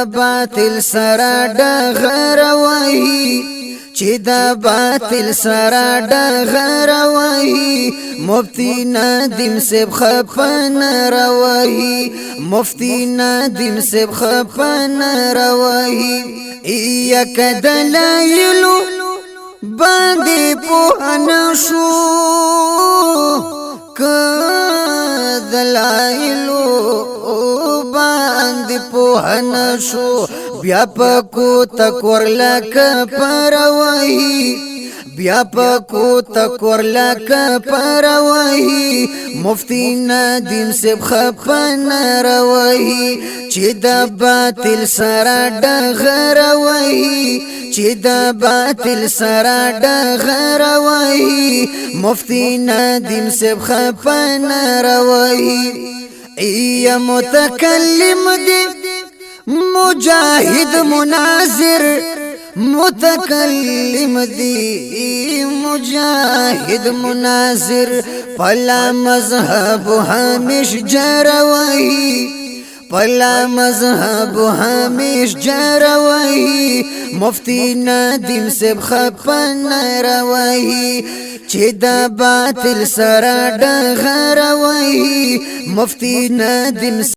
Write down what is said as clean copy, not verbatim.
باطل سره ډغر وهي چې د باطل سره ډغر وهي مفتی ندیم سیب خپن روهي مفتی ندیم سیب خپن روهي یک دلایلو باندې په نشو ک دلایلو باندې په نشو بیا پکو تکور لک پروي بیا پکو تکور لک پروي مفتی ندیم سیب خپن روهي چې د باطل سره ډغر وهي چې د باطل سره ډغر وهي مفتی ندیم سیب خپن روهي ای متکلم دی مجاهد مناظر متکلم دی مجاهد مناظر پلا مذهب همیش جروهي پلا مذهب همیش جروهي مفتی ندیم سیب خپن روهي چې د باطل سره ډغر وهي مفتی ندیم